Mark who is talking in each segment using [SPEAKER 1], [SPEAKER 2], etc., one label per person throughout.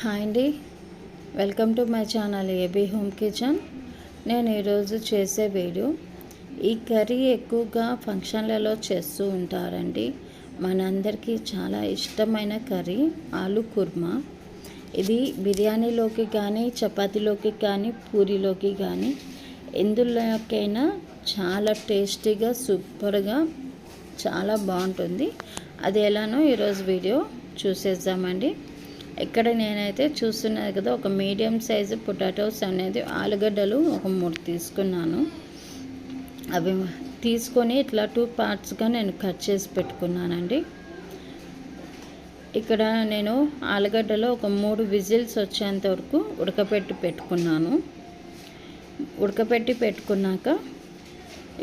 [SPEAKER 1] Hi అండి, welcome to my channel AB home kitchen. నేను ఈరోజు చేసే వీడియో, ఈ కర్రీ ఎక్కువగా ఫంక్షన్లలో చేస్తూ ఉంటారండి. మనందరికీ చాలా ఇష్టమైన కర్రీ ఆలు కుర్మా. ఇది బిర్యానీలోకి కానీ, చపాతీలోకి కానీ, పూరీలోకి కానీ ఎందులోకైనా చాలా టేస్టీగా, సూపర్గా, చాలా బాగుంటుంది. అది ఎలానో ఈరోజు వీడియో చూసేద్దామండి. ఇక్కడ నేనైతే చూస్తున్నది కదా, ఒక మీడియం సైజు పొటాటోస్ అనేది ఆలుగడ్డలు ఒక 3 తీసుకున్నాను. అవి తీసుకొని ఇట్లా 2 పార్ట్స్గా నేను కట్ చేసి పెట్టుకున్నానండి. ఇక్కడ నేను ఆలుగడ్డలో ఒక 3 విజిల్స్ వచ్చేంత వరకు ఉడకపెట్టి పెట్టుకున్నాక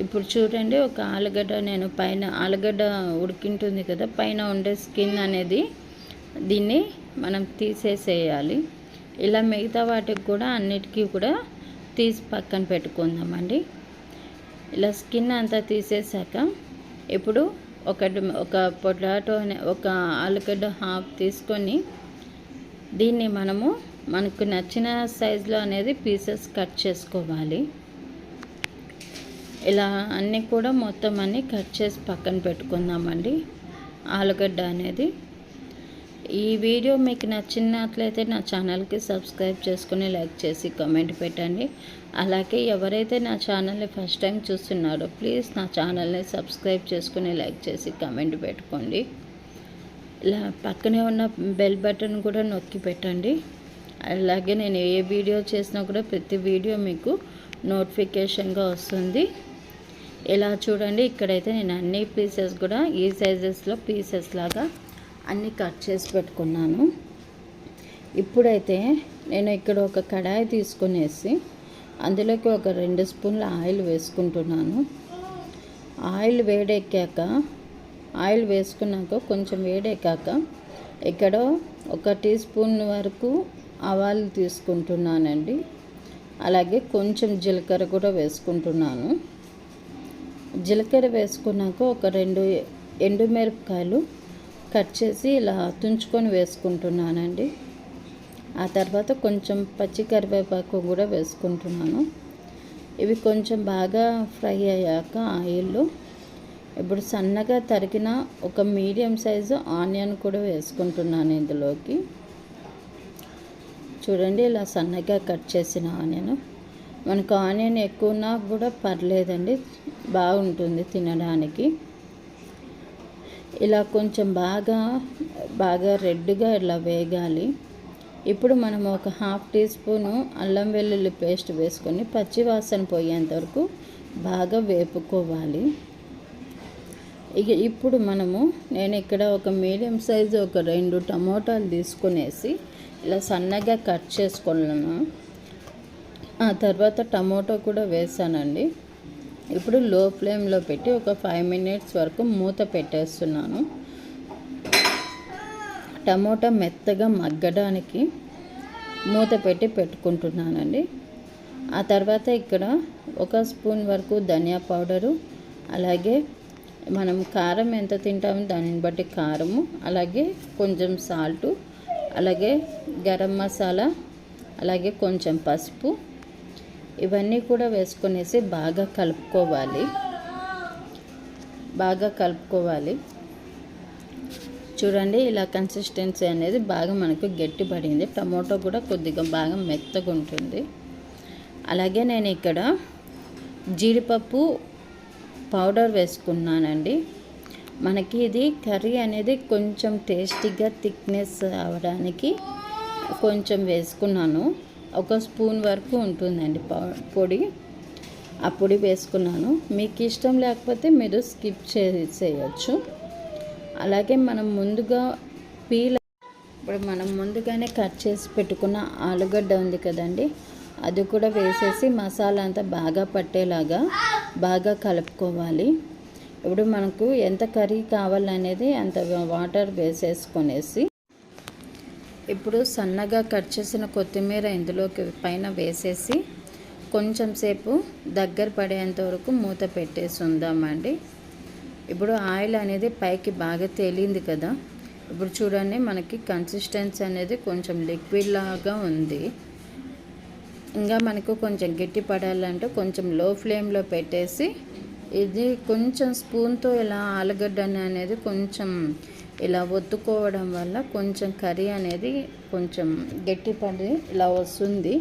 [SPEAKER 1] ఇప్పుడు చూడండి, ఒక ఆలుగడ్డ నేను పైన ఆలుగడ్డ ఉడికింటుంది కదా, పైన ఉండే స్కిన్ అనేది దీన్ని మనం తీసేసేయాలి. ఇలా మిగతా వాటికి కూడా అన్నిటికీ కూడా తీసి పక్కన పెట్టుకుందామండి. ఇలా స్కిన్ అంతా తీసేసాక ఇప్పుడు ఒక పొటాటో ఒక ఆలుగడ్డ హాఫ్ తీసుకొని దీన్ని మనకు నచ్చిన సైజులో అనేది పీసెస్ కట్ చేసుకోవాలి. ఇలా అన్నీ కూడా మొత్తం అన్నీ కట్ చేసి పక్కన పెట్టుకుందామండి. ఆలుగడ్డ అనేది ఈ వీడియో మీకు నచ్చినట్లయితే నా ఛానల్కి సబ్స్క్రైబ్ చేసుకుని లైక్ చేసి కామెంట్ పెట్టండి. అలాగే ఎవరైతే నా ఛానల్ని ఫస్ట్ టైం చూస్తున్నారో ప్లీజ్ నా ఛానల్ని సబ్స్క్రైబ్ చేసుకుని లైక్ చేసి కామెంట్ పెట్టుకోండి. ఇలా పక్కనే ఉన్న బెల్ బటన్ కూడా నొక్కి పెట్టండి. అలాగే నేను ఏ వీడియో చేసినా కూడా ప్రతి వీడియో మీకు నోటిఫికేషన్గా వస్తుంది. ఇలా చూడండి, ఇక్కడైతే నేను అన్ని పీసెస్ కూడా ఈ సైజెస్లో పీసెస్ లాగా అన్నీ కట్ చేసి పెట్టుకున్నాను. ఇప్పుడైతే నేను ఇక్కడ ఒక కడాయి తీసుకునేసి అందులోకి ఒక 2 స్పూన్ల ఆయిల్ వేసుకుంటున్నాను. ఆయిల్ వేసుకున్నాక కొంచెం వేడెక్కాక ఇక్కడ 1 టీ స్పూన్ వరకు ఆవాలు తీసుకుంటున్నానండి. అలాగే కొంచెం జీలకర్ర కూడా వేసుకుంటున్నాను. జీలకర్ర వేసుకున్నాక ఒక 2 ఎండుమిరపకాయలు కట్ చేసి ఇలా తుంచుకొని వేసుకుంటున్నానండి. ఆ తర్వాత కొంచెం పచ్చి కరివేపాకు కూడా వేసుకుంటున్నాను. ఇవి కొంచెం బాగా ఫ్రై అయ్యాక ఆయిల్లో ఇప్పుడు సన్నగా తరిగిన ఒక మీడియం సైజు ఆనియన్ కూడా వేసుకుంటున్నాను ఇందులోకి. చూడండి, ఇలా సన్నగా కట్ చేసిన ఆనియన్. మనకు ఆనియన్ ఎక్కువ ఉన్నా కూడా పర్లేదండి, బాగుంటుంది తినడానికి. ఇలా కొంచెం బాగా రెడ్గా ఇలా వేగాలి. ఇప్పుడు మనం ఒక హాఫ్ టీ స్పూను అల్లం వెల్లుల్లి పేస్ట్ వేసుకొని పచ్చి వాసన పోయేంత వరకు బాగా వేపుకోవాలి. ఇప్పుడు నేను ఇక్కడ ఒక మీడియం సైజు ఒక 2 టమోటాలు తీసుకునేసి ఇలా సన్నగా కట్ చేసుకున్నాను. ఆ తర్వాత టమోటో కూడా వేసానండి. ఇప్పుడు లో ఫ్లేమ్లో పెట్టి ఒక 5 మినిట్స్ వరకు మూత పెట్టేస్తున్నాను. టమోటా మెత్తగా మగ్గడానికి మూత పెట్టుకుంటున్నానండి. ఆ తర్వాత ఇక్కడ 1 స్పూన్ వరకు ధనియా పౌడరు, అలాగే మనం కారం ఎంత తింటామో దానిని బట్టి కారము, అలాగే కొంచెం సాల్టు, అలాగే గరం మసాలా, అలాగే కొంచెం పసుపు, ఇవన్నీ కూడా వేసుకొనేసి బాగా కలుపుకోవాలి. చూడండి, ఇలా కన్సిస్టెన్సీ అనేది బాగా మనకు గట్టిపడింది. టమోటో కూడా కొద్దిగా బాగా మెత్తగా ఉంటుంది. అలాగే నేను ఇక్కడ జీడిపప్పు పౌడర్ వేసుకున్నానండి. మనకి ఇది కర్రీ అనేది కొంచెం టేస్టీగా థిక్నెస్ అవ్వడానికి కొంచెం వేసుకున్నాను. 1 స్పూన్ వరకు ఉంటుందండి పొడి. ఆ పొడి వేసుకున్నాను. మీకు ఇష్టం లేకపోతే మీరు స్కిప్ చేసేయచ్చు. అలాగే మనం ముందుగానే కట్ చేసి పెట్టుకున్న ఆలుగడ్డ ఉంది కదండి, అది కూడా వేసేసి మసాలా అంతా బాగా పట్టేలాగా బాగా కలుపుకోవాలి. ఇప్పుడు మనకు ఎంత కర్రీ కావాలనేది అంత వాటర్ వేసేసుకొనేసి ఇప్పుడు సన్నగా కట్ చేసిన కొత్తిమీర ఇందులోకి పైన వేసేసి కొంచెం సేపు దగ్గర పడేంత వరకు మూత పెట్టేసి ఉందామండి. ఇప్పుడు ఆయిల్ అనేది పైకి బాగా తేలింది కదా, ఇప్పుడు చూడండి మనకి కన్సిస్టెన్సీ అనేది కొంచెం లిక్విడ్ లాగా ఉంది. ఇంకా మనకు కొంచెం గట్టి పడాలంటే కొంచెం లో ఫ్లేమ్లో పెట్టేసి ఇది కొంచెం స్పూన్తో ఇలా ఆలుగడ్డని అనేది కొంచెం ఇలా ఒత్తుకోవడం వల్ల కొంచెం కర్రీ అనేది కొంచెం గట్టి పడి ఇలా వస్తుంది.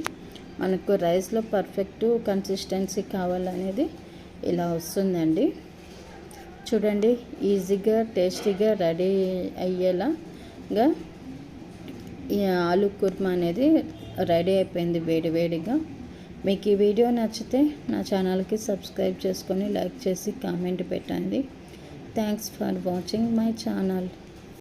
[SPEAKER 1] మనకు రైస్లో పర్ఫెక్ట్ కన్సిస్టెన్సీ కావాలనేది ఇలా వస్తుందండి. చూడండి ఈజీగా టేస్టీగా రెడీ అయ్యేలాగా ఈ ఆలు కుర్మా అనేది రెడీ అయిపోయింది వేడివేడిగా. మీకు ఈ వీడియో నచ్చితే నా ఛానల్కి సబ్స్క్రైబ్ చేసుకొని లైక్ చేసి కామెంట్ పెట్టండి. Thanks for watching my channel.